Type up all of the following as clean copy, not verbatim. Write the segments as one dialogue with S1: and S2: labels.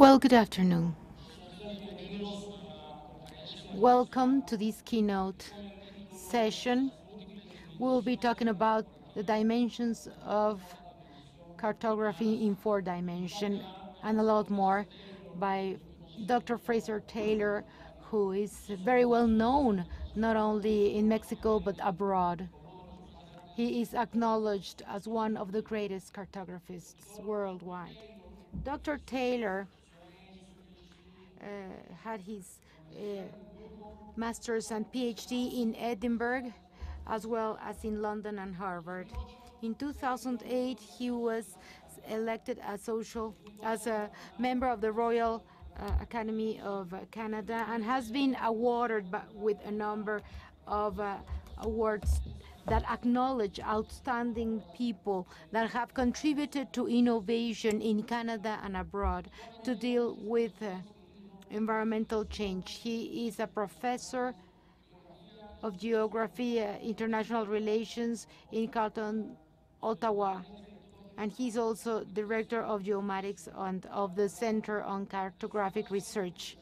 S1: Well, good afternoon. Welcome to this keynote session. We'll be talking about the dimensions of cartography in 4 dimension and a lot more by Dr. Fraser Taylor, who is very well known not only in Mexico but abroad. He is acknowledged as one of the greatest cartographists worldwide. Dr. Taylor had his master's and PhD in Edinburgh, as well as in London and Harvard. In 2008, he was elected as a member of the Royal Academy of Canada and has been awarded with a number of awards that acknowledge outstanding people that have contributed to innovation in Canada and abroad to deal with environmental change. He is a professor of Geography, International Relations in Carleton, Ottawa, and he's also director of geomatics and of the Center on Cartographic Research.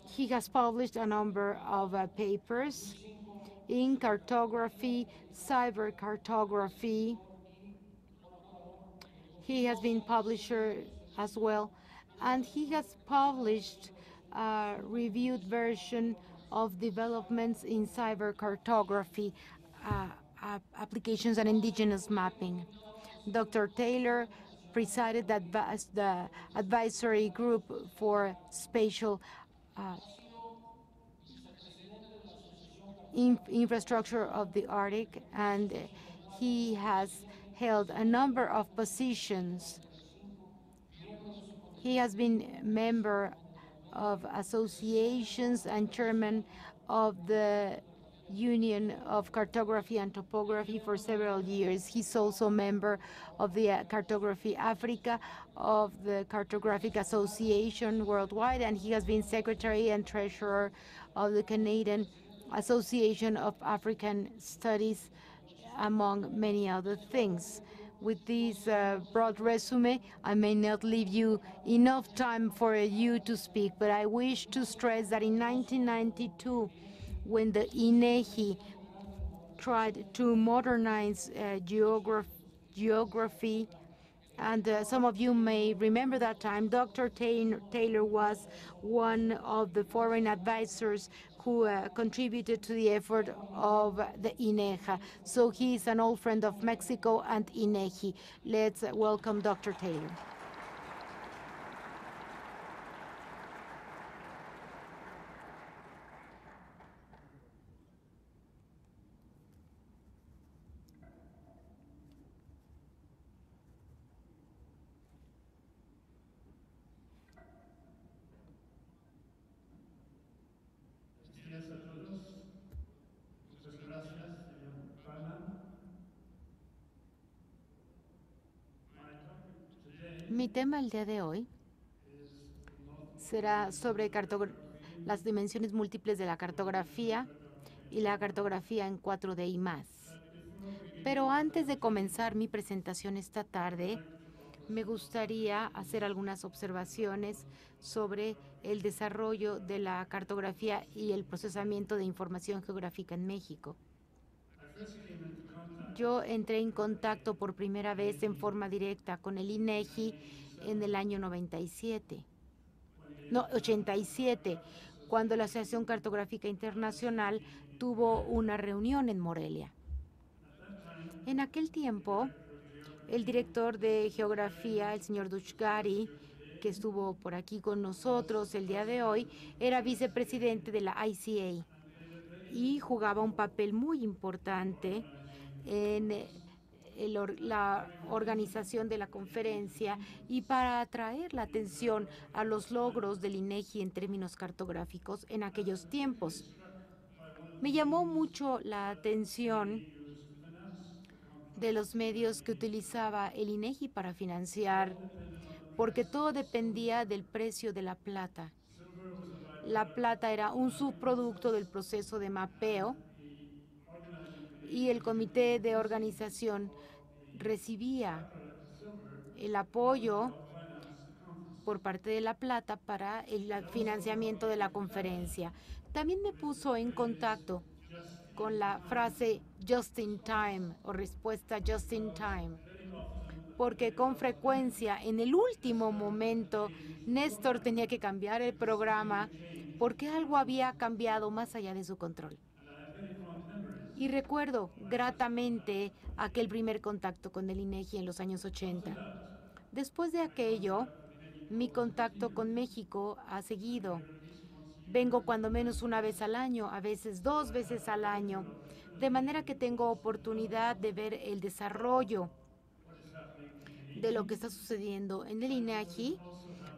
S1: He has published a number of papers in cartography, cyber cartography. He has been publisher as well, and he has published a reviewed version of developments in cyber cartography, applications and indigenous mapping. Dr. Taylor presided the advisory group for spatial infrastructure of the Arctic, and he has held a number of positions. He has been member of associations and chairman of the Union of Cartography and Topography for several years. He's also a member of the Cartography Africa, of the Cartographic Association worldwide, and he has been secretary and treasurer of the Canadian Association of African Studies, among many other things. With this broad resume, I may not leave you enough time for you to speak, but I wish to stress that in 1992, when the INEGI tried to modernize geography, and some of you may remember that time, Dr. Taylor was one of the foreign advisors who contributed to the effort of the INEGA. So he is an old friend of Mexico and INEGI. Let's welcome Dr. Taylor. Mi tema el día de hoy será sobre las dimensiones múltiples de la cartografía y la cartografía en 4D y más. Pero antes de comenzar mi presentación esta tarde, me gustaría hacer algunas observaciones sobre el desarrollo de la cartografía y el procesamiento de información geográfica en México. Yo entré en contacto por primera vez en forma directa con el INEGI en el año 87, cuando la Asociación Cartográfica Internacional tuvo una reunión en Morelia. En aquel tiempo, el director de geografía, el señor Dushgari, que estuvo por aquí con nosotros el día de hoy, era vicepresidente de la ICA y jugaba un papel muy importante en la organización de la conferencia y para atraer la atención a los logros del INEGI en términos cartográficos en aquellos tiempos. Me llamó mucho la atención de los medios que utilizaba el INEGI para financiar, porque todo dependía del precio de la plata. La plata era un subproducto del proceso de mapeo y el comité de organización recibía el apoyo por parte de La Plata para el financiamiento de la conferencia. También me puso en contacto con la frase just in time o respuesta just in time, porque con frecuencia en el último momento Néstor tenía que cambiar el programa porque algo había cambiado más allá de su control. Y recuerdo gratamente aquel primer contacto con el INEGI en los años 80. Después de aquello, mi contacto con México ha seguido. Vengo cuando menos una vez al año, a veces 2 veces al año, de manera que tengo oportunidad de ver el desarrollo de lo que está sucediendo en el INEGI,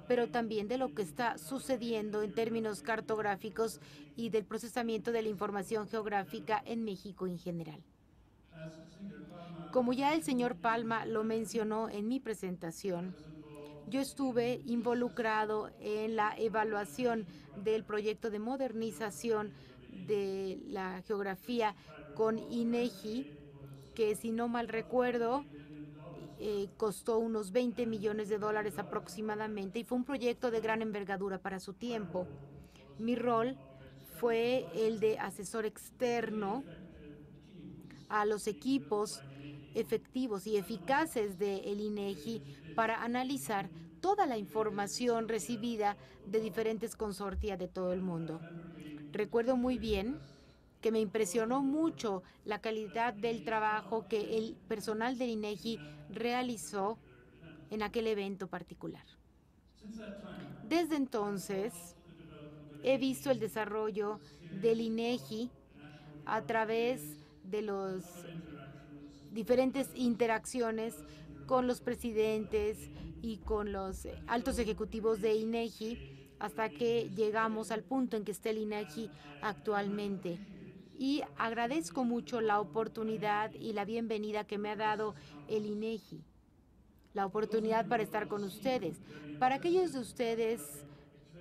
S1: pero también de lo que está sucediendo en términos cartográficos y del procesamiento de la información geográfica en México en general. Como ya el señor Palma lo mencionó en mi presentación, yo estuve involucrado en la evaluación del proyecto de modernización de la geografía con INEGI, que si no mal recuerdo, costó unos 20 millones de dólares aproximadamente y fue un proyecto de gran envergadura para su tiempo. Mi rol fue el de asesor externo a los equipos efectivos y eficaces del INEGI para analizar toda la información recibida de diferentes consorcios de todo el mundo. Recuerdo muy bien que me impresionó mucho la calidad del trabajo que el personal del INEGI realizó en aquel evento particular. Desde entonces, he visto el desarrollo del INEGI a través de los diferentes interacciones con los presidentes y con los altos ejecutivos de INEGI hasta que llegamos al punto en que está el INEGI actualmente. Y agradezco mucho la oportunidad y la bienvenida que me ha dado el INEGI, la oportunidad para estar con ustedes. Para aquellos de ustedes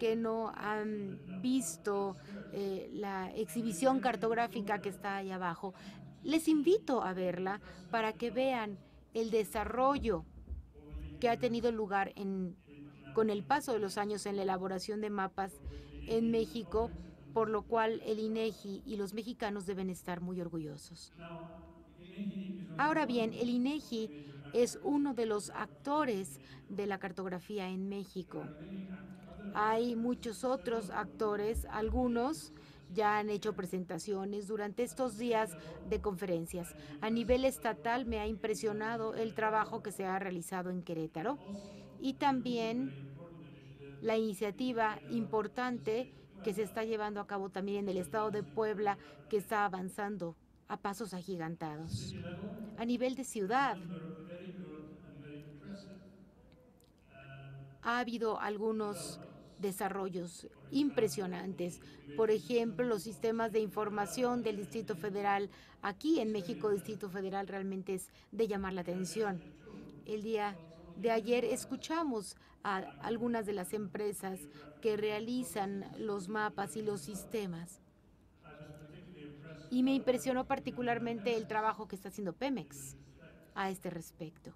S1: que no han visto la exhibición cartográfica que está ahí abajo, les invito a verla para que vean el desarrollo que ha tenido lugar con el paso de los años en la elaboración de mapas en México, por lo cual el INEGI y los mexicanos deben estar muy orgullosos. Ahora bien, el INEGI es uno de los actores de la cartografía en México. Hay muchos otros actores, algunos ya han hecho presentaciones durante estos días de conferencias. A nivel estatal me ha impresionado el trabajo que se ha realizado en Querétaro y también la iniciativa importante que se está llevando a cabo también en el estado de Puebla, que está avanzando a pasos agigantados. A nivel de ciudad, ha habido algunos desarrollos impresionantes. Por ejemplo, los sistemas de información del Distrito Federal. Aquí en México, Distrito Federal realmente es de llamar la atención. El día de ayer escuchamos a algunas de las empresas que realizan los mapas y los sistemas. Y me impresionó particularmente el trabajo que está haciendo Pemex a este respecto.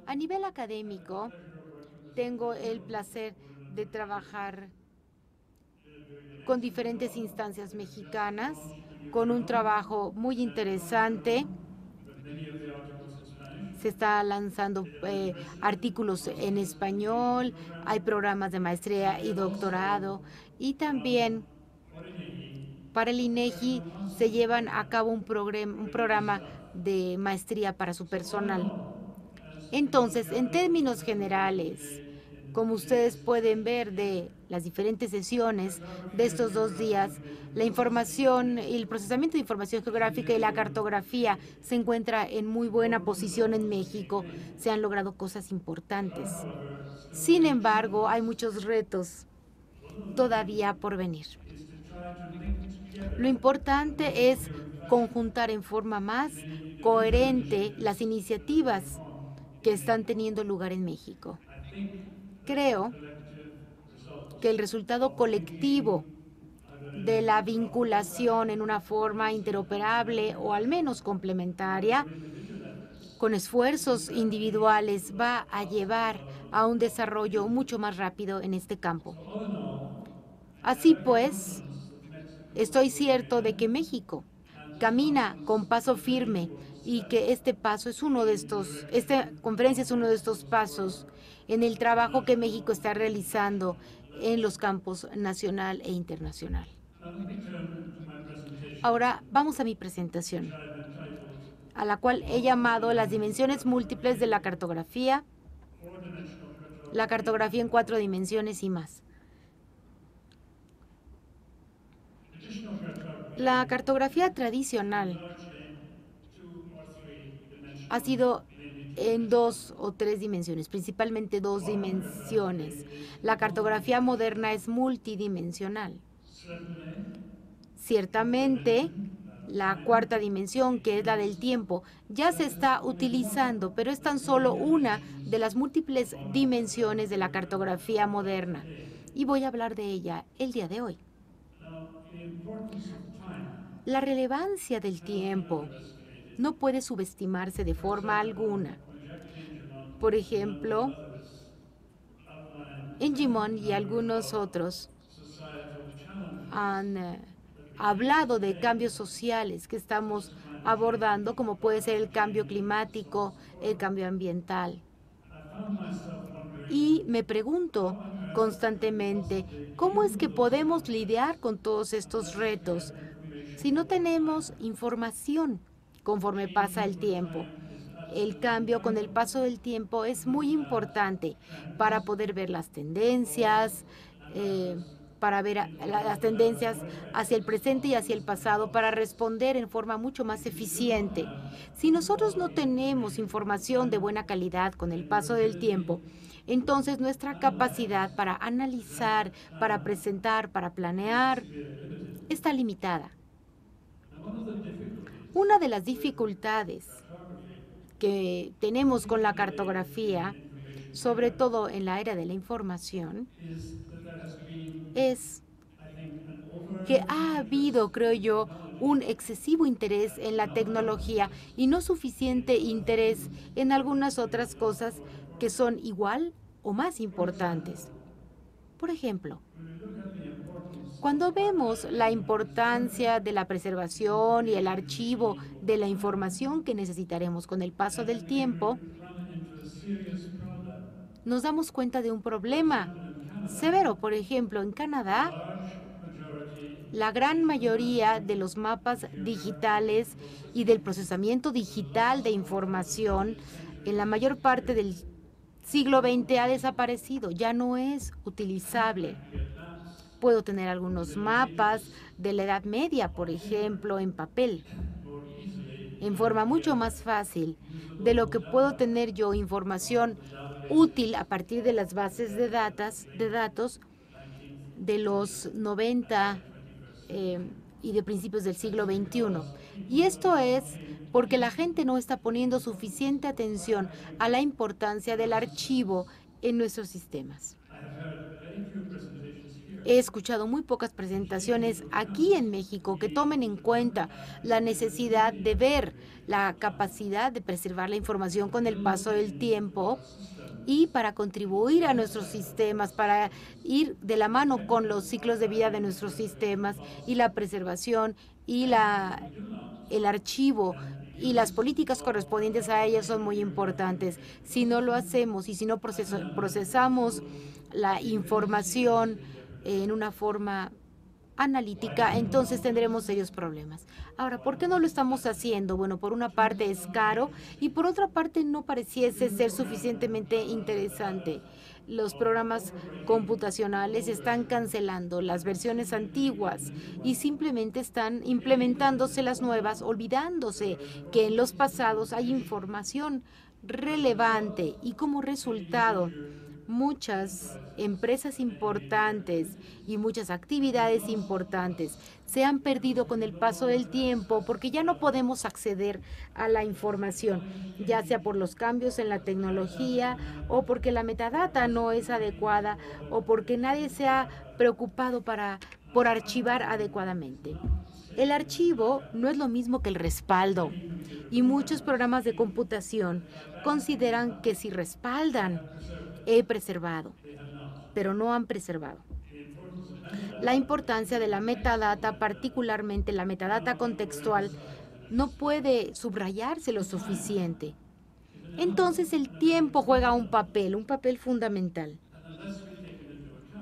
S1: A nivel académico, tengo el placer de trabajar con diferentes instancias mexicanas, con un trabajo muy interesante. Se está lanzando artículos en español, hay programas de maestría y doctorado y también para el INEGI se llevan a cabo un programa de maestría para su personal. Entonces, en términos generales, como ustedes pueden ver de las diferentes sesiones de estos 2 días, la información y el procesamiento de información geográfica y la cartografía se encuentra en muy buena posición en México. Se han logrado cosas importantes. Sin embargo, hay muchos retos todavía por venir. Lo importante es conjuntar en forma más coherente las iniciativas que están teniendo lugar en México. Creo que el resultado colectivo de la vinculación en una forma interoperable o al menos complementaria con esfuerzos individuales, va a llevar a un desarrollo mucho más rápido en este campo. Así pues, estoy cierto de que México camina con paso firme y que este paso es uno de estos, esta conferencia es uno de estos pasos en el trabajo que México está realizando en los campos nacional e internacional. Ahora vamos a mi presentación, a la cual he llamado las dimensiones múltiples de la cartografía en 4 dimensiones y más. La cartografía tradicional ha sido en 2 o 3 dimensiones, principalmente 2 dimensiones. La cartografía moderna es multidimensional. Ciertamente, la 4ª dimensión, que es la del tiempo, ya se está utilizando, pero es tan solo una de las múltiples dimensiones de la cartografía moderna. Y voy a hablar de ella el día de hoy. La relevancia del tiempo no puede subestimarse de forma alguna. Por ejemplo, Engimon y algunos otros han hablado de cambios sociales que estamos abordando, como puede ser el cambio climático, el cambio ambiental. Y me pregunto constantemente, ¿cómo es que podemos lidiar con todos estos retos si no tenemos información conforme pasa el tiempo? El cambio con el paso del tiempo es muy importante para poder ver las tendencias, para ver las tendencias hacia el presente y hacia el pasado, para responder en forma mucho más eficiente. Si nosotros no tenemos información de buena calidad con el paso del tiempo, entonces nuestra capacidad para analizar, para presentar, para planear, está limitada. Una de las dificultades que tenemos con la cartografía, sobre todo en la era de la información, es que ha habido, creo yo, un excesivo interés en la tecnología y no suficiente interés en algunas otras cosas que son igual o más importantes. Por ejemplo, cuando vemos la importancia de la preservación y el archivo de la información que necesitaremos con el paso del tiempo, nos damos cuenta de un problema severo. Por ejemplo, en Canadá, la gran mayoría de los mapas digitales y del procesamiento digital de información en la mayor parte del siglo XX ha desaparecido, ya no es utilizable. Puedo tener algunos mapas de la Edad Media, por ejemplo, en papel, en forma mucho más fácil de lo que puedo tener yo información útil a partir de las bases de datos de los 90 y de principios del siglo XXI. Y esto es porque la gente no está poniendo suficiente atención a la importancia del archivo en nuestros sistemas. He escuchado muy pocas presentaciones aquí en México que tomen en cuenta la necesidad de ver la capacidad de preservar la información con el paso del tiempo y para contribuir a nuestros sistemas, para ir de la mano con los ciclos de vida de nuestros sistemas y la preservación y el archivo y las políticas correspondientes a ellas son muy importantes. Si no lo hacemos y si no procesamos la información en una forma analítica, entonces tendremos serios problemas. Ahora, ¿por qué no lo estamos haciendo? Bueno, por una parte es caro y por otra parte no pareciese ser suficientemente interesante. Los programas computacionales están cancelando las versiones antiguas y simplemente están implementándose las nuevas, olvidándose que en los pasados hay información relevante y como resultado muchas empresas importantes y muchas actividades importantes se han perdido con el paso del tiempo porque ya no podemos acceder a la información, ya sea por los cambios en la tecnología o porque la metadata no es adecuada o porque nadie se ha preocupado por archivar adecuadamente. El archivo no es lo mismo que el respaldo, y muchos programas de computación consideran que si respaldan, he preservado, pero no han preservado. La importancia de la metadata, particularmente la metadata contextual, no puede subrayarse lo suficiente. Entonces el tiempo juega un papel fundamental.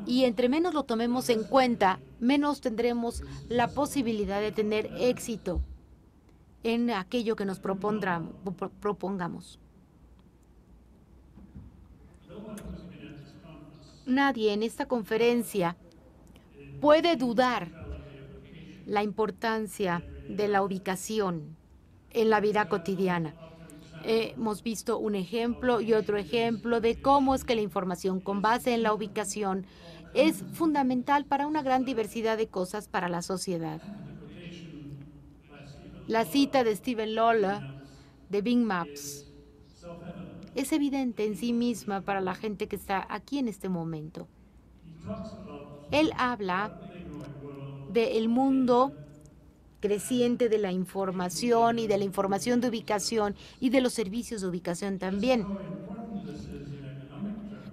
S1: Y entre menos lo tomemos en cuenta, menos tendremos la posibilidad de tener éxito en aquello que nos propongamos. Nadie en esta conferencia puede dudar la importancia de la ubicación en la vida cotidiana. Hemos visto un ejemplo y otro ejemplo de cómo es que la información con base en la ubicación es fundamental para una gran diversidad de cosas para la sociedad. La cita de Stephen Lawler de Bing Maps es evidente en sí misma para la gente que está aquí en este momento. Él habla del mundo creciente de la información y de la información de ubicación y de los servicios de ubicación también.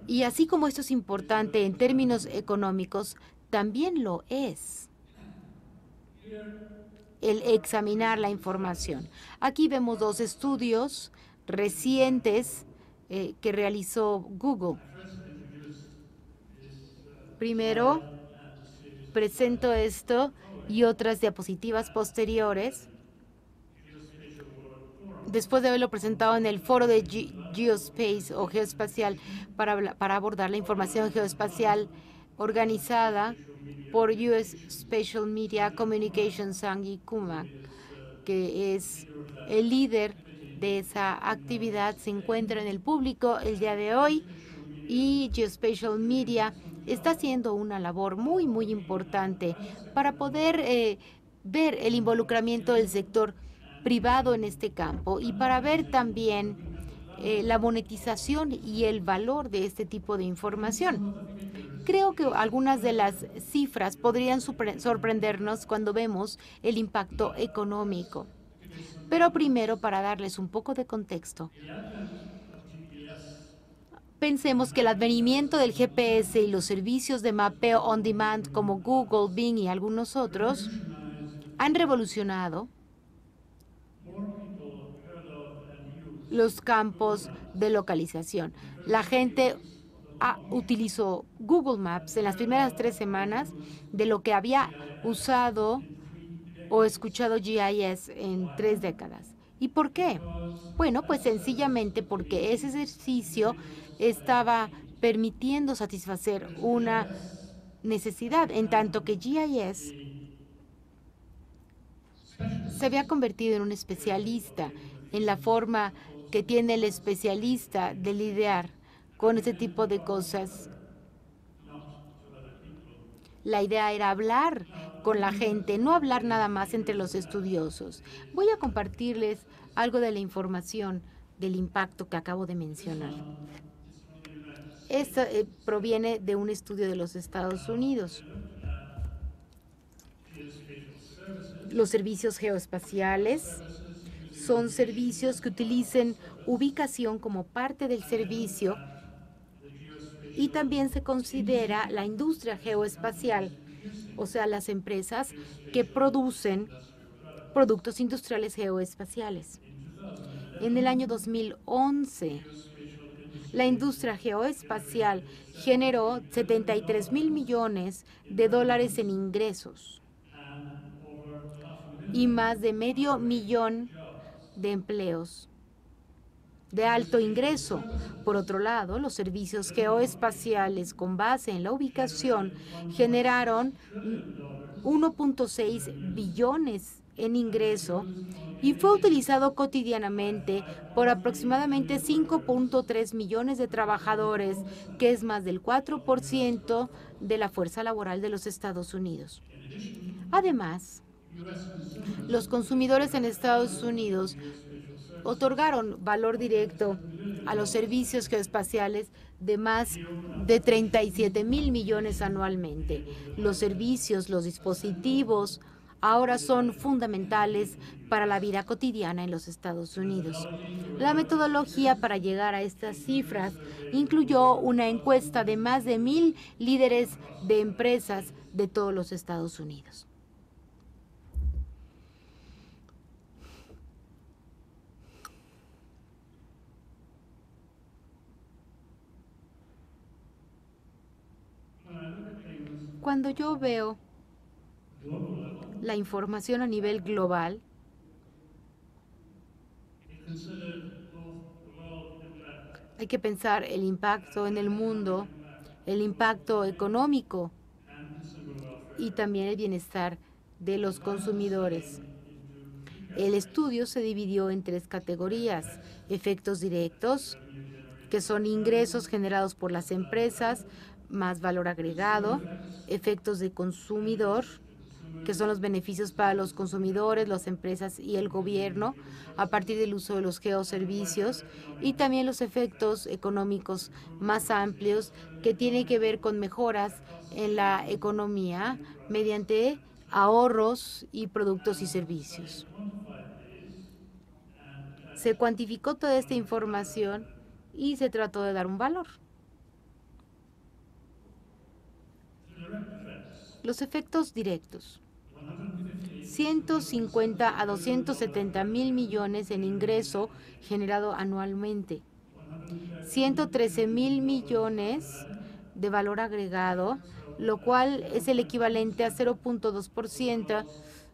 S1: Y así como esto es importante en términos económicos, también lo es el examinar la información. Aquí vemos dos estudios recientes que realizó Google. Primero, presento esto y otras diapositivas posteriores. Después de haberlo presentado en el foro de Geospace o geoespacial para abordar la información geoespacial organizada por US Spatial Media Communications, Sangi Kumak, que es el líder de esa actividad, se encuentra en el público el día de hoy, y Geospatial Media está haciendo una labor muy, muy importante para poder ver el involucramiento del sector privado en este campo y para ver también la monetización y el valor de este tipo de información. Creo que algunas de las cifras podrían sorprendernos cuando vemos el impacto económico. Pero primero, para darles un poco de contexto, pensemos que el advenimiento del GPS y los servicios de mapeo on demand como Google, Bing y algunos otros han revolucionado los campos de localización. La gente utilizó Google Maps en las primeras 3 semanas de lo que había usado o escuchado GIS en 3 décadas. ¿Y por qué? Bueno, pues sencillamente porque ese ejercicio estaba permitiendo satisfacer una necesidad, en tanto que GIS se había convertido en un especialista en la forma que tiene el especialista de lidiar con ese tipo de cosas. La idea era hablar con la gente, no hablar nada más entre los estudiosos. Voy a compartirles algo de la información del impacto que acabo de mencionar. Esto proviene de un estudio de los Estados Unidos. Los servicios geoespaciales son servicios que utilicen ubicación como parte del servicio, y también se considera la industria geoespacial, o sea, las empresas que producen productos industriales geoespaciales. En el año 2011, la industria geoespacial generó 73,000 millones de dólares en ingresos y más de 500,000 de empleos de alto ingreso. Por otro lado, los servicios geoespaciales con base en la ubicación generaron 1.6 billones en ingreso y fue utilizado cotidianamente por aproximadamente 5.3 millones de trabajadores, que es más del 4% de la fuerza laboral de los Estados Unidos. Además, los consumidores en Estados Unidos otorgaron valor directo a los servicios geoespaciales de más de 37,000 millones anualmente. Los servicios, los dispositivos ahora son fundamentales para la vida cotidiana en los Estados Unidos. La metodología para llegar a estas cifras incluyó una encuesta de más de 1,000 líderes de empresas de todos los Estados Unidos. Cuando yo veo la información a nivel global, hay que pensar el impacto en el mundo, el impacto económico y también el bienestar de los consumidores. El estudio se dividió en 3 categorías: efectos directos, que son ingresos generados por las empresas, más valor agregado; efectos de consumidor, que son los beneficios para los consumidores, las empresas y el gobierno a partir del uso de los geoservicios; y también los efectos económicos más amplios, que tienen que ver con mejoras en la economía mediante ahorros y productos y servicios. Se cuantificó toda esta información y se trató de dar un valor. Los efectos directos: 150 a 270 mil millones en ingreso generado anualmente, 113 mil millones de valor agregado, lo cual es el equivalente a 0.2%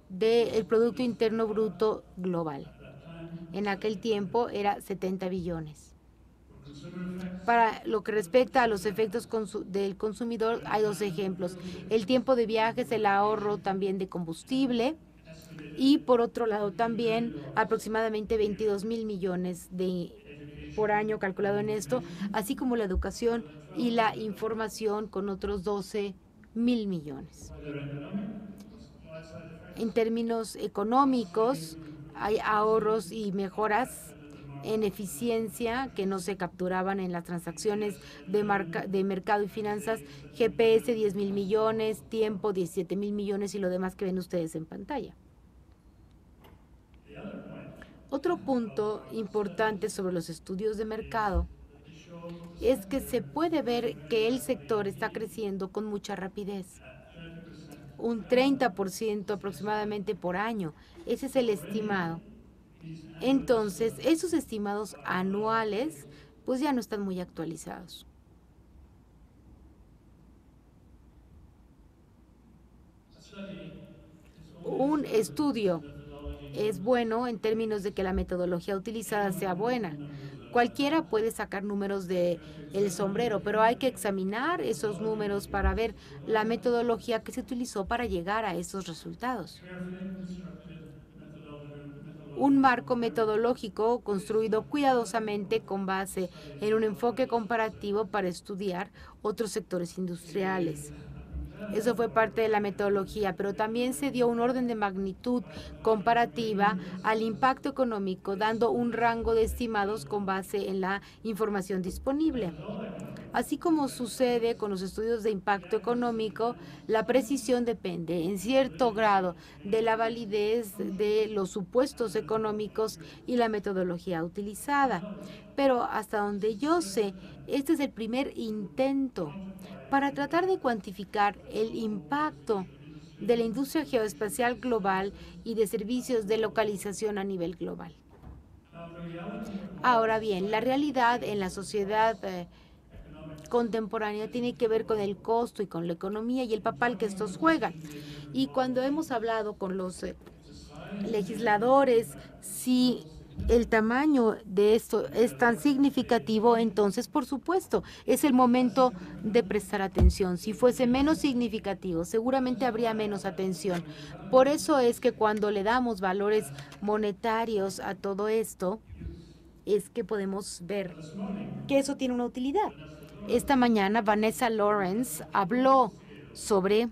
S1: del Producto Interno Bruto global. En aquel tiempo era 70 billones. Para lo que respecta a los efectos del consumidor, hay 2 ejemplos: el tiempo de viajes, el ahorro también de combustible, y por otro lado también aproximadamente 22 mil millones por año calculado en esto, así como la educación y la información con otros 12 mil millones. En términos económicos, hay ahorros y mejoras en eficiencia que no se capturaban en las transacciones de mercado y finanzas. GPS 10 mil millones, tiempo 17 mil millones y lo demás que ven ustedes en pantalla. Otro punto importante sobre los estudios de mercado es que se puede ver que el sector está creciendo con mucha rapidez, un 30% aproximadamente por año. Ese es el estimado. Entonces, esos estimados anuales pues ya no están muy actualizados. Un estudio es bueno en términos de que la metodología utilizada sea buena. Cualquiera puede sacar números del sombrero, pero hay que examinar esos números para ver la metodología que se utilizó para llegar a esos resultados. Un marco metodológico construido cuidadosamente con base en un enfoque comparativo para estudiar otros sectores industriales. Eso fue parte de la metodología, pero también se dio un orden de magnitud comparativa al impacto económico, dando un rango de estimados con base en la información disponible. Así como sucede con los estudios de impacto económico, la precisión depende en cierto grado de la validez de los supuestos económicos y la metodología utilizada. Pero hasta donde yo sé, este es el primer intento para tratar de cuantificar el impacto de la industria geoespacial global y de servicios de localización a nivel global. Ahora bien, la realidad en la sociedad contemporánea tiene que ver con el costo y con la economía y el papel que estos juegan. Y cuando hemos hablado con los legisladores, si el tamaño de esto es tan significativo, entonces, por supuesto, es el momento de prestar atención. Si fuese menos significativo, seguramente habría menos atención. Por eso es que cuando le damos valores monetarios a todo esto, es que podemos ver que eso tiene una utilidad. Esta mañana Vanessa Lawrence habló sobre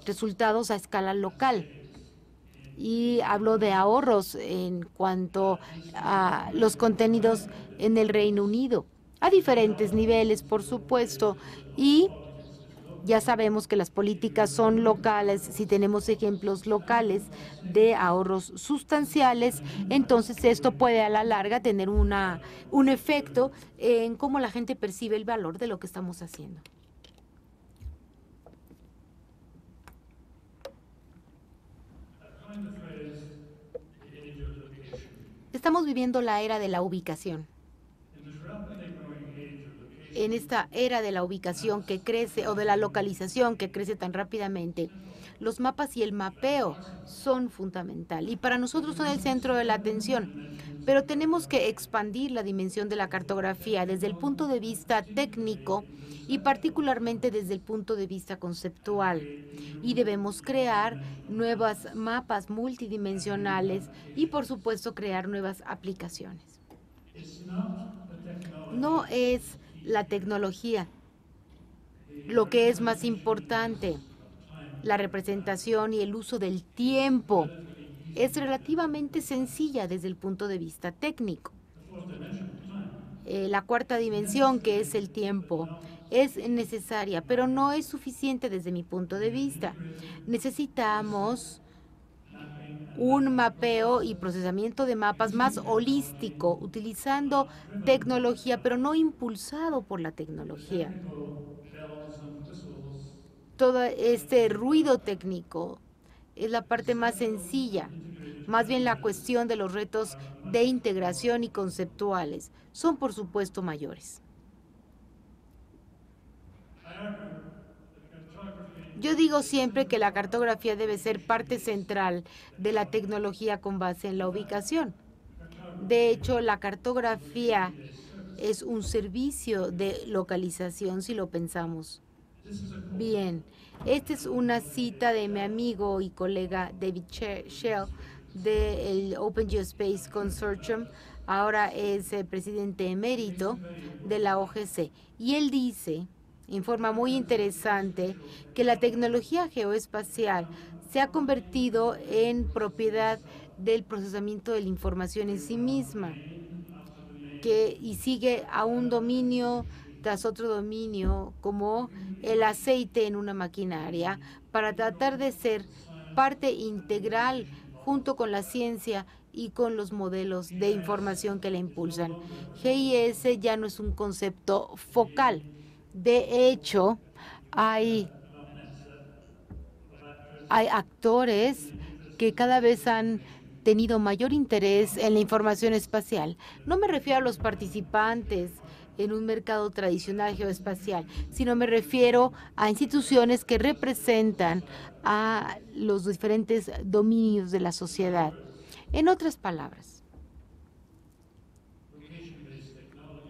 S1: resultados a escala local y habló de ahorros en cuanto a los contenidos en el Reino Unido, a diferentes niveles, por supuesto, y Ya sabemos que las políticas son locales. Si tenemos ejemplos locales de ahorros sustanciales, entonces esto puede a la larga tener un efecto en cómo la gente percibe el valor de lo que estamos haciendo. Estamos viviendo la era de la ubicación. En esta era de la ubicación que crece o de la localización que crece tan rápidamente, los mapas y el mapeo son fundamental y para nosotros son el centro de la atención. Pero tenemos que expandir la dimensión de la cartografía desde el punto de vista técnico y particularmente desde el punto de vista conceptual. Y debemos crear nuevos mapas multidimensionales y, por supuesto, crear nuevas aplicaciones. No es la tecnología lo que es más importante. La representación y el uso del tiempo es relativamente sencilla desde el punto de vista técnico. La cuarta dimensión, que es el tiempo, es necesaria, pero no es suficiente desde mi punto de vista. Necesitamos un mapeo y procesamiento de mapas más holístico, utilizando tecnología, pero no impulsado por la tecnología. Todo este ruido técnico es la parte más sencilla. Más bien la cuestión de los retos de integración y conceptuales son, por supuesto, mayores. Yo digo siempre que la cartografía debe ser parte central de la tecnología con base en la ubicación. De hecho, la cartografía es un servicio de localización si lo pensamos bien. Esta es una cita de mi amigo y colega David Shell del Open Geospace Consortium. Ahora es presidente emérito de la OGC. Y él dice, en forma muy interesante, que la tecnología geoespacial se ha convertido en propiedad del procesamiento de la información en sí misma, y sigue a un dominio tras otro dominio, como el aceite en una maquinaria, para tratar de ser parte integral junto con la ciencia y con los modelos de información que la impulsan. GIS ya no es un concepto focal. De hecho, hay actores que cada vez han tenido mayor interés en la información espacial. No me refiero a los participantes en un mercado tradicional geoespacial, sino me refiero a instituciones que representan a los diferentes dominios de la sociedad. En otras palabras,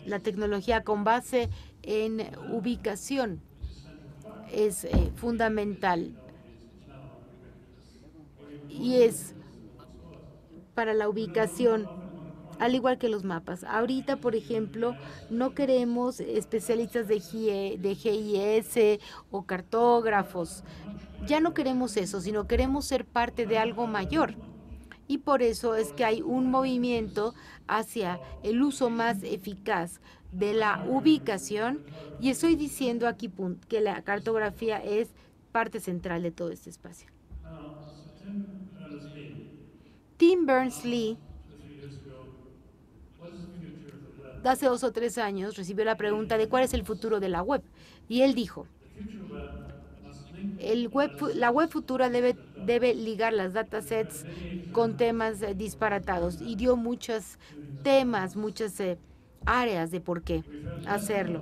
S1: la tecnología con base en ubicación es fundamental y es para la ubicación, al igual que los mapas. Ahorita, por ejemplo, no queremos especialistas de GIS o cartógrafos. Ya no queremos eso, sino queremos ser parte de algo mayor. Y por eso es que hay un movimiento hacia el uso más eficaz de la ubicación. Y estoy diciendo aquí que la cartografía es parte central de todo este espacio. Tim Berners-Lee, hace 2 o 3 años, recibió la pregunta de cuál es el futuro de la web. Y él dijo, la web futura debe ligar las datasets con temas disparatados. Y dio muchos temas, muchas áreas de por qué hacerlo.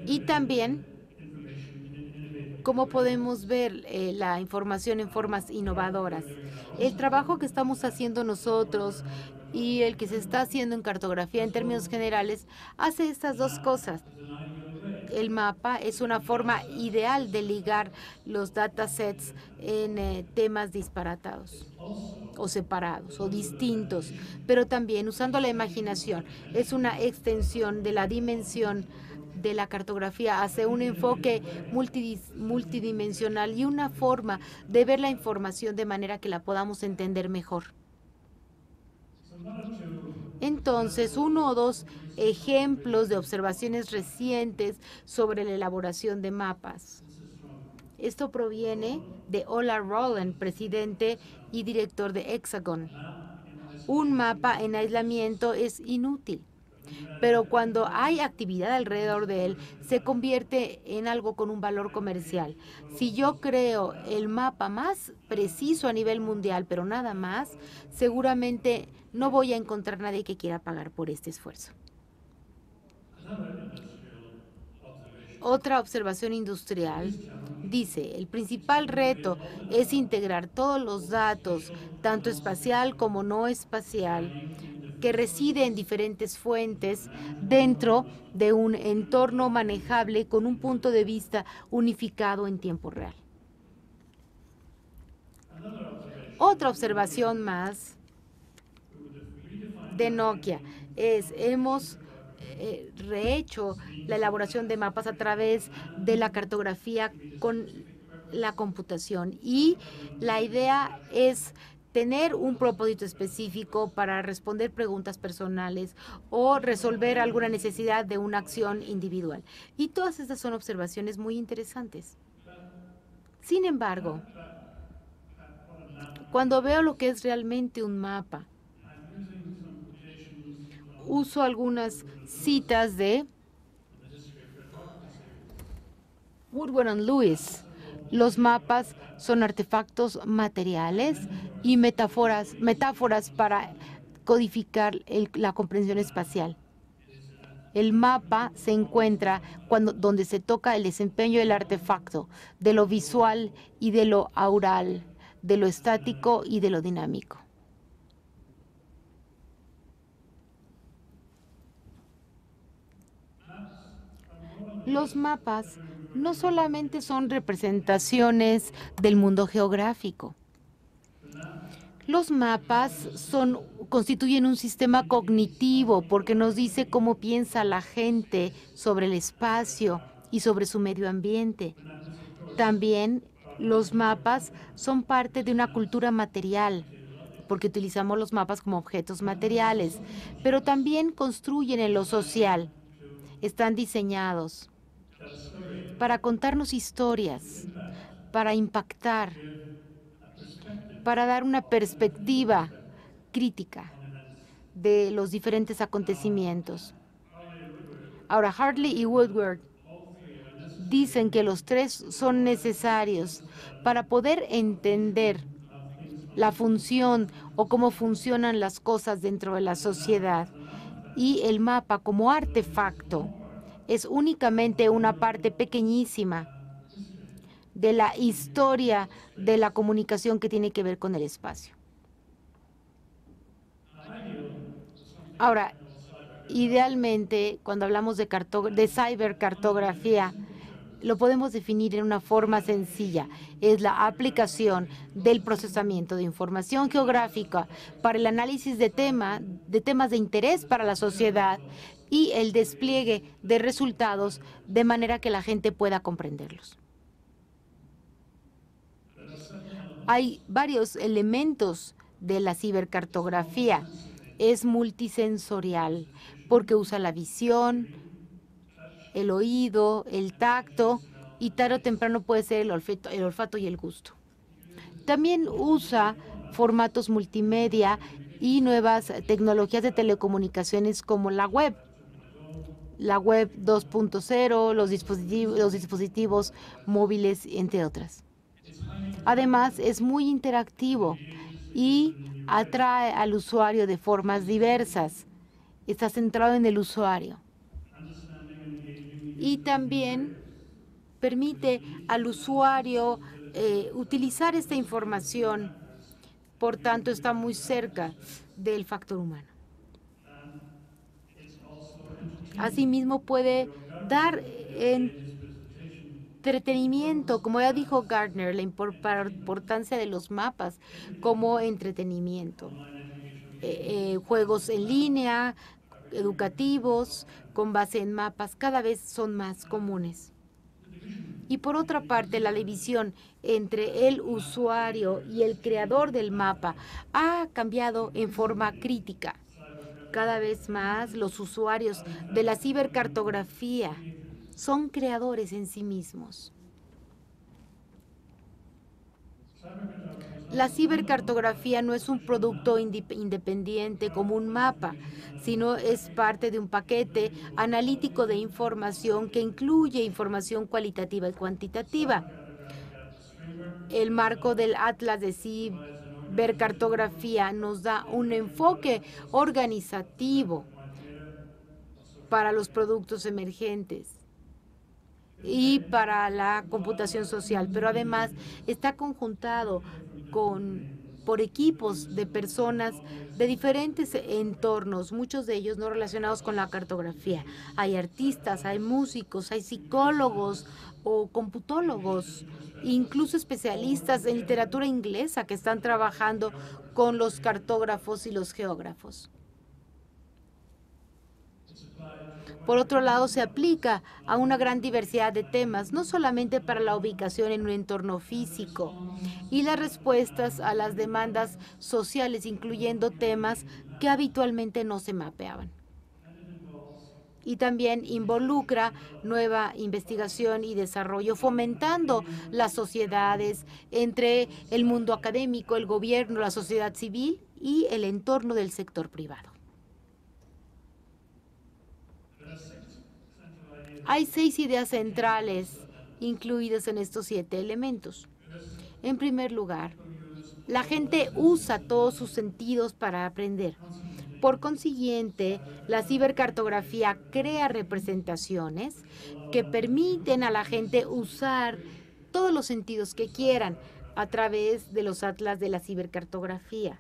S1: Y también cómo podemos ver la información en formas innovadoras. El trabajo que estamos haciendo nosotros y el que se está haciendo en cartografía en términos generales hace estas dos cosas. El mapa es una forma ideal de ligar los datasets en temas disparatados o separados o distintos, pero también usando la imaginación. Es una extensión de la dimensión de la cartografía hacia un enfoque multidimensional y una forma de ver la información de manera que la podamos entender mejor. Entonces, 1 o 2 ejemplos de observaciones recientes sobre la elaboración de mapas. Esto proviene de Ola Rowland, presidente y director de Hexagon. Un mapa en aislamiento es inútil, pero cuando hay actividad alrededor de él, se convierte en algo con un valor comercial. Si yo creo el mapa más preciso a nivel mundial, pero nada más, seguramente no voy a encontrar nadie que quiera pagar por este esfuerzo. Otra observación industrial dice, el principal reto es integrar todos los datos, tanto espacial como no espacial, que reside en diferentes fuentes dentro de un entorno manejable con un punto de vista unificado en tiempo real. Otra observación más de Nokia es, hemos rehecho la elaboración de mapas a través de la cartografía con la computación, y la idea es tener un propósito específico para responder preguntas personales o resolver alguna necesidad de una acción individual. Y todas estas son observaciones muy interesantes. Sin embargo, cuando veo lo que es realmente un mapa, uso algunas citas de Woodward and Lewis. Los mapas son artefactos materiales y metáforas para codificar la comprensión espacial. El mapa se encuentra donde se toca el desempeño del artefacto, de lo visual y de lo aural, de lo estático y de lo dinámico. Los mapas no solamente son representaciones del mundo geográfico. Los mapas constituyen un sistema cognitivo porque nos dice cómo piensa la gente sobre el espacio y sobre su medio ambiente. También los mapas son parte de una cultura material, porque utilizamos los mapas como objetos materiales, pero también construyen en lo social. Están diseñados para contarnos historias, para impactar, para dar una perspectiva crítica de los diferentes acontecimientos. Ahora, Hartley y Woodward dicen que los tres son necesarios para poder entender la función o cómo funcionan las cosas dentro de la sociedad. Y el mapa como artefacto es únicamente una parte pequeñísima de la historia de la comunicación que tiene que ver con el espacio. Ahora, idealmente, cuando hablamos de cibercartografía, lo podemos definir en una forma sencilla. Es la aplicación del procesamiento de información geográfica para el análisis de temas de interés para la sociedad y el despliegue de resultados de manera que la gente pueda comprenderlos. Hay varios elementos de la cibercartografía. Es multisensorial porque usa la visión, el oído, el tacto, y tarde o temprano puede ser el olfato y el gusto. También usa formatos multimedia y nuevas tecnologías de telecomunicaciones como la web 2.0, los dispositivos móviles, entre otras. Además, es muy interactivo y atrae al usuario de formas diversas. Está centrado en el usuario. Y también permite al usuario utilizar esta información. Por tanto, está muy cerca del factor humano. Asimismo, puede dar entretenimiento, como ya dijo Gardner, la importancia de los mapas como entretenimiento. Juegos en línea, educativos, con base en mapas, cada vez son más comunes. Y por otra parte, la división entre el usuario y el creador del mapa ha cambiado en forma crítica. Cada vez más los usuarios de la cibercartografía son creadores en sí mismos. La cibercartografía no es un producto independiente como un mapa, sino es parte de un paquete analítico de información que incluye información cualitativa y cuantitativa. El marco del Atlas de Cibercartografía nos da un enfoque organizativo para los productos emergentes y para la computación social, pero además está conjuntado por equipos de personas de diferentes entornos, muchos de ellos no relacionados con la cartografía. Hay artistas, hay músicos, hay psicólogos o computólogos, incluso especialistas en literatura inglesa que están trabajando con los cartógrafos y los geógrafos. Por otro lado, se aplica a una gran diversidad de temas, no solamente para la ubicación en un entorno físico, y las respuestas a las demandas sociales, incluyendo temas que habitualmente no se mapeaban. Y también involucra nueva investigación y desarrollo, fomentando las sociedades entre el mundo académico, el gobierno, la sociedad civil y el entorno del sector privado. Hay 6 ideas centrales incluidas en estos 7 elementos. En primer lugar, la gente usa todos sus sentidos para aprender. Por consiguiente, la cibercartografía crea representaciones que permiten a la gente usar todos los sentidos que quieran a través de los atlas de la cibercartografía.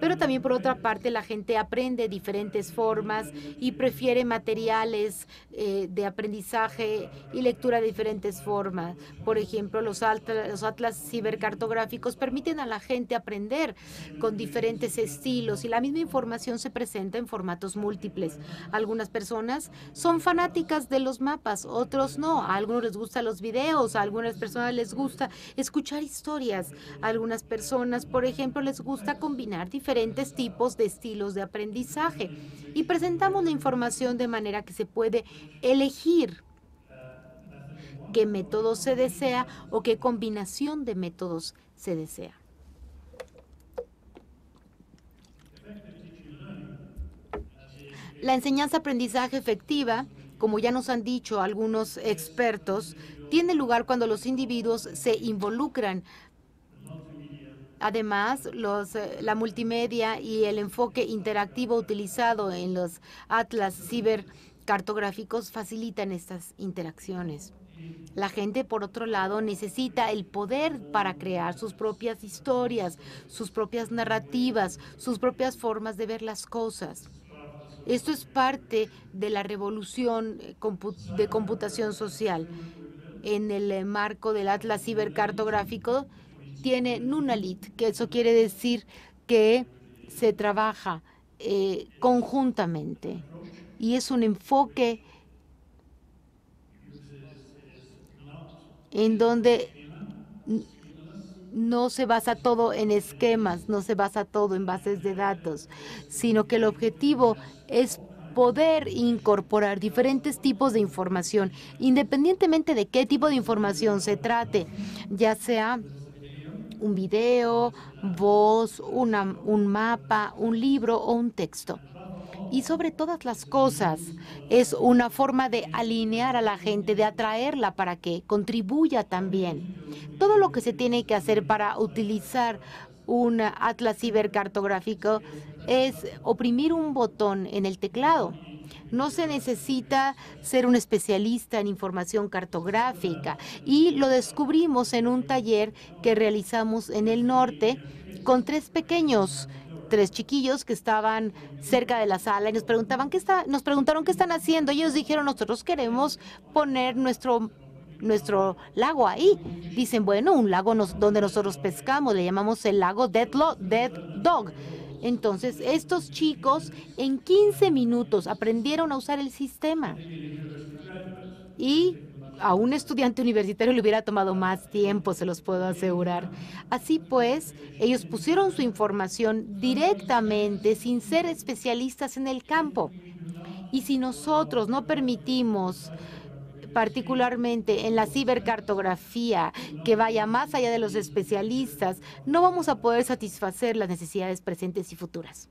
S1: Pero también, por otra parte, la gente aprende diferentes formas y prefiere materiales de aprendizaje y lectura de diferentes formas. Por ejemplo, los atlas cibercartográficos permiten a la gente aprender con diferentes estilos y la misma información se presenta en formatos múltiples. Algunas personas son fanáticas de los mapas, otros no. A algunos les gustan los videos, a algunas personas les gusta escuchar historias. A algunas personas, por ejemplo, les gusta combinar diferentes tipos de estilos de aprendizaje y presentamos la información de manera que se puede elegir qué método se desea o qué combinación de métodos se desea. La enseñanza-aprendizaje efectiva, como ya nos han dicho algunos expertos, tiene lugar cuando los individuos se involucran. Además, la multimedia y el enfoque interactivo utilizado en los atlas cibercartográficos facilitan estas interacciones. La gente, por otro lado, necesita el poder para crear sus propias historias, sus propias narrativas, sus propias formas de ver las cosas. Esto es parte de la revolución de computación social. En el marco del Atlas cibercartográfico tiene Nunalit, que eso quiere decir que se trabaja conjuntamente y es un enfoque en donde no se basa todo en esquemas, no se basa todo en bases de datos, sino que el objetivo es poder incorporar diferentes tipos de información, independientemente de qué tipo de información se trate, ya sea un video, voz, un mapa, un libro o un texto. Y sobre todas las cosas, es una forma de alinear a la gente, de atraerla para que contribuya también. Todo lo que se tiene que hacer para utilizar un atlas cibercartográfico es oprimir un botón en el teclado. No se necesita ser un especialista en información cartográfica y lo descubrimos en un taller que realizamos en el norte con 3 chiquillos que estaban cerca de la sala y nos preguntaron qué están haciendo. Ellos dijeron, nosotros queremos poner nuestro lago ahí. Dicen, bueno, un lago donde nosotros pescamos, le llamamos el lago Dead Dog. Entonces, estos chicos en 15 minutos aprendieron a usar el sistema y a un estudiante universitario le hubiera tomado más tiempo, se los puedo asegurar. Así pues, ellos pusieron su información directamente, sin ser especialistas en el campo. Y si nosotros no permitimos, particularmente en la cibercartografía, que vaya más allá de los especialistas, no vamos a poder satisfacer las necesidades presentes y futuras.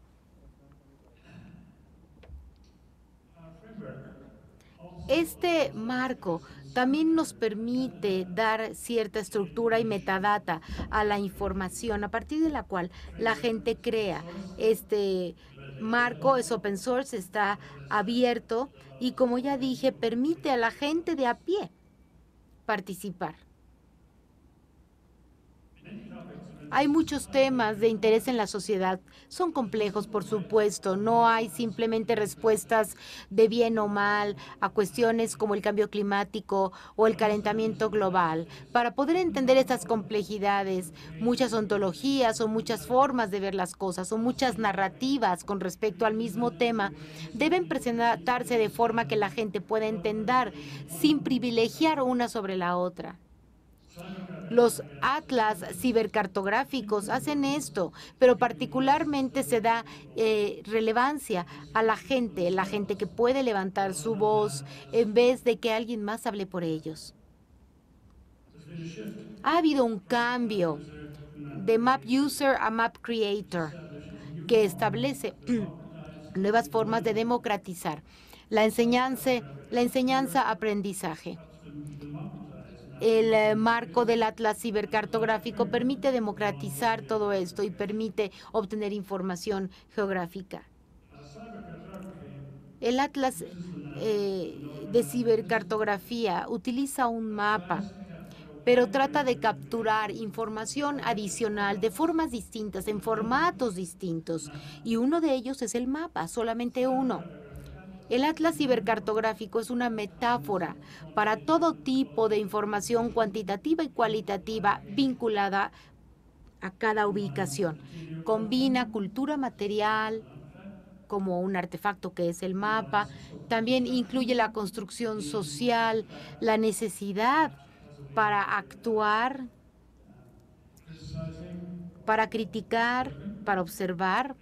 S1: Este marco también nos permite dar cierta estructura y metadata a la información a partir de la cual la gente crea. Este marco es open source, está abierto y, como ya dije, permite a la gente de a pie participar. Hay muchos temas de interés en la sociedad. Son complejos, por supuesto. No hay simplemente respuestas de bien o mal a cuestiones como el cambio climático o el calentamiento global. Para poder entender estas complejidades, muchas ontologías o muchas formas de ver las cosas o muchas narrativas con respecto al mismo tema deben presentarse de forma que la gente pueda entender sin privilegiar una sobre la otra. Los atlas cibercartográficos hacen esto, pero particularmente se da relevancia a la gente que puede levantar su voz en vez de que alguien más hable por ellos. Ha habido un cambio de Map User a Map Creator que establece nuevas formas de democratizar la enseñanza-aprendizaje. El marco del Atlas cibercartográfico permite democratizar todo esto y permite obtener información geográfica. El Atlas de cibercartografía utiliza un mapa, pero trata de capturar información adicional de formas distintas, en formatos distintos, y uno de ellos es el mapa, solamente uno. El Atlas cibercartográfico es una metáfora para todo tipo de información cuantitativa y cualitativa vinculada a cada ubicación. Combina cultura material como un artefacto que es el mapa. También incluye la construcción social, la necesidad para actuar, para criticar, para observar.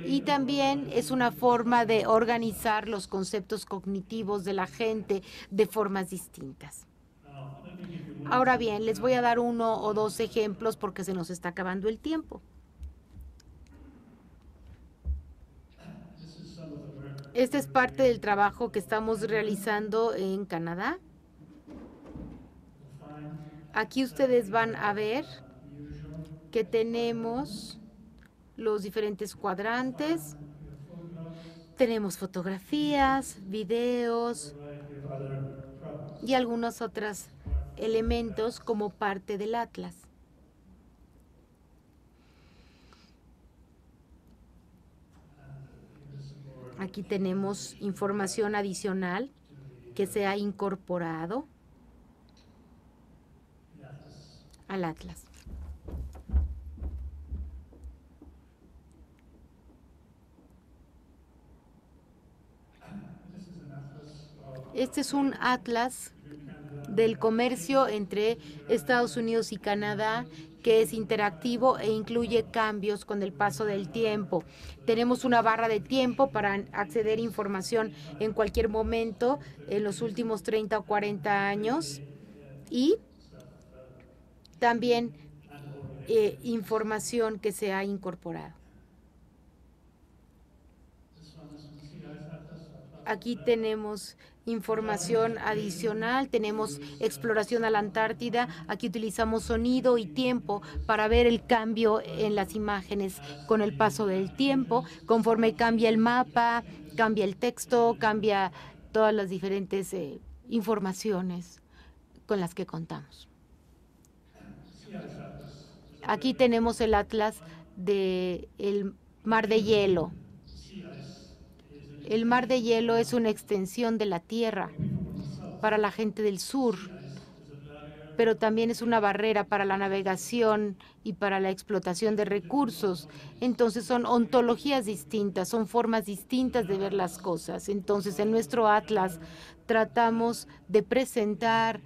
S1: Y también es una forma de organizar los conceptos cognitivos de la gente de formas distintas. Ahora bien, les voy a dar uno o dos ejemplos porque se nos está acabando el tiempo. Este es parte del trabajo que estamos realizando en Canadá. Aquí ustedes van a ver que tenemos los diferentes cuadrantes. Tenemos fotografías, videos y algunos otros elementos como parte del atlas. Aquí tenemos información adicional que se ha incorporado al atlas. Este es un atlas del comercio entre Estados Unidos y Canadá, que es interactivo e incluye cambios con el paso del tiempo. Tenemos una barra de tiempo para acceder a información en cualquier momento en los últimos 30 o 40 años y también información que se ha incorporado. Aquí tenemos información adicional, tenemos exploración a la Antártida, aquí utilizamos sonido y tiempo para ver el cambio en las imágenes con el paso del tiempo, conforme cambia el mapa, cambia el texto, cambia todas las diferentes informaciones con las que contamos. Aquí tenemos el atlas del mar de hielo. El mar de hielo es una extensión de la Tierra. Para la gente del sur, pero también es una barrera para la navegación y para la explotación de recursos. Entonces son ontologías distintas, son formas distintas de ver las cosas. Entonces en nuestro atlas tratamos de presentar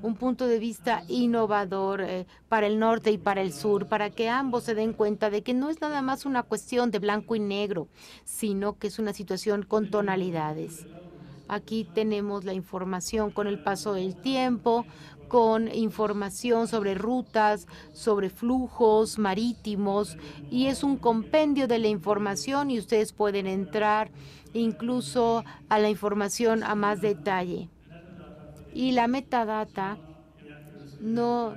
S1: un punto de vista innovador para el norte y para el sur, para que ambos se den cuenta de que no es nada más una cuestión de blanco y negro, sino que es una situación con tonalidades. Aquí tenemos la información con el paso del tiempo, con información sobre rutas, sobre flujos marítimos, y es un compendio de la información y ustedes pueden entrar incluso a la información a más detalle. Y la metadata no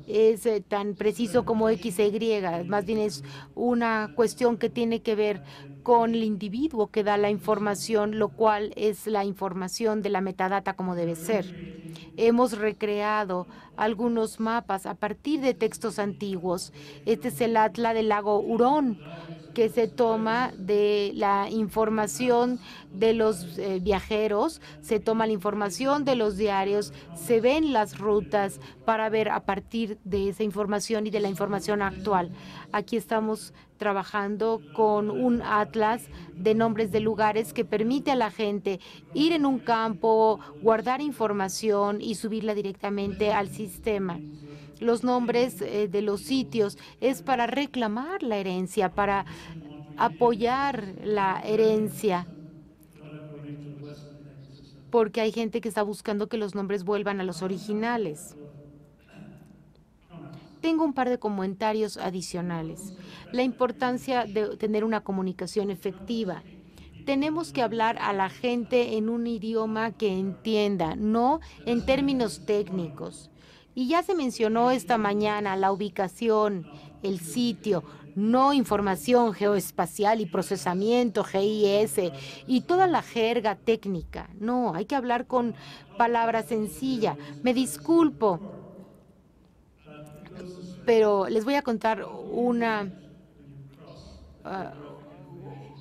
S1: es tan preciso como X e Y, más bien es una cuestión que tiene que ver con el individuo que da la información, lo cual es la información de la metadata como debe ser. Hemos recreado algunos mapas a partir de textos antiguos. Este es el atlas del lago Hurón, que se toma de la información de los viajeros, se toma la información de los diarios, se ven las rutas para ver a partir de esa información y de la información actual. Aquí estamos trabajando con un atlas de nombres de lugares que permite a la gente ir en un campo, guardar información y subirla directamente al sistema. Los nombres de los sitios es para reclamar la herencia, para apoyar la herencia, porque hay gente que está buscando que los nombres vuelvan a los originales. Tengo un par de comentarios adicionales. La importancia de tener una comunicación efectiva. Tenemos que hablar a la gente en un idioma que entienda, no en términos técnicos. Y ya se mencionó esta mañana la ubicación, el sitio, no información geoespacial y procesamiento, GIS, y toda la jerga técnica. No, hay que hablar con palabras sencillas. Me disculpo, pero les voy a contar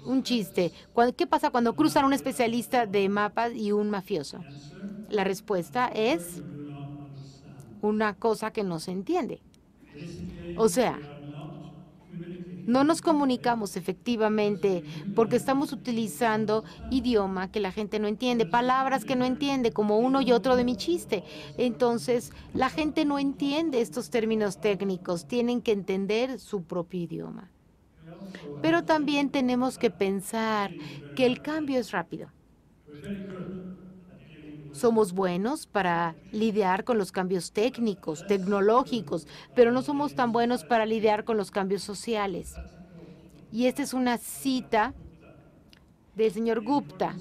S1: un chiste. ¿Qué pasa cuando cruzan un especialista de mapas y un mafioso? La respuesta es una cosa que no se entiende. O sea, no nos comunicamos efectivamente porque estamos utilizando idioma que la gente no entiende, palabras que no entiende, como uno y otro de mi chiste. Entonces, la gente no entiende estos términos técnicos, tienen que entender su propio idioma. Pero también tenemos que pensar que el cambio es rápido. Somos buenos para lidiar con los cambios técnicos, tecnológicos, pero no somos tan buenos para lidiar con los cambios sociales. Y esta es una cita del señor Gupta,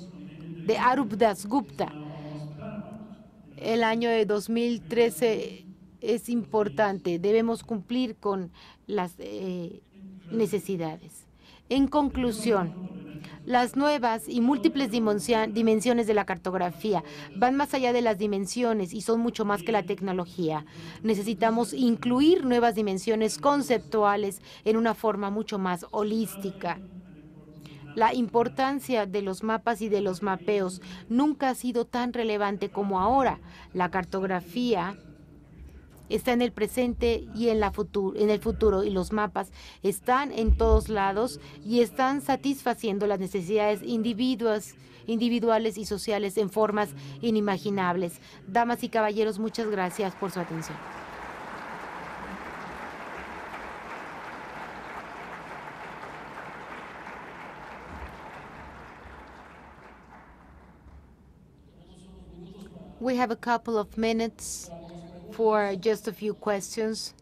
S1: de Arup Das Gupta. El año de 2013 es importante, debemos cumplir con las necesidades. En conclusión, las nuevas y múltiples dimensiones de la cartografía van más allá de las dimensiones y son mucho más que la tecnología. Necesitamos incluir nuevas dimensiones conceptuales en una forma mucho más holística. La importancia de los mapas y de los mapeos nunca ha sido tan relevante como ahora. La cartografía está en el presente y en el futuro, y los mapas están en todos lados y están satisfaciendo las necesidades individuales y sociales en formas inimaginables. Damas y caballeros, muchas gracias por su atención. We have a couple of minutes for just a few questions.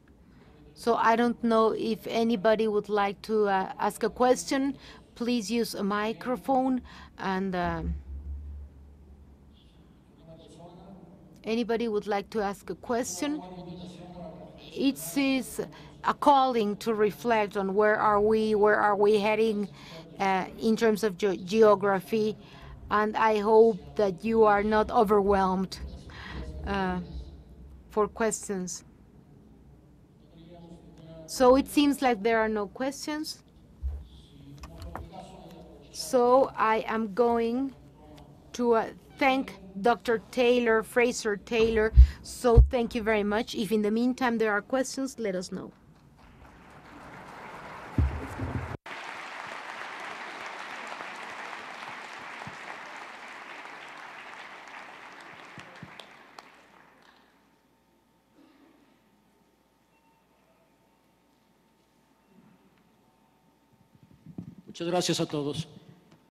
S1: So I don't know if anybody would like to ask a question. Please use a microphone. And anybody would like to ask a question? It is a calling to reflect on where are we heading in terms of geography. And I hope that you are not overwhelmed for questions. So it seems like there are no questions. So I am going to thank Dr. Taylor, Fraser Taylor. So thank you very much. If in the meantime there are questions, let us know.
S2: Muchas gracias a todos.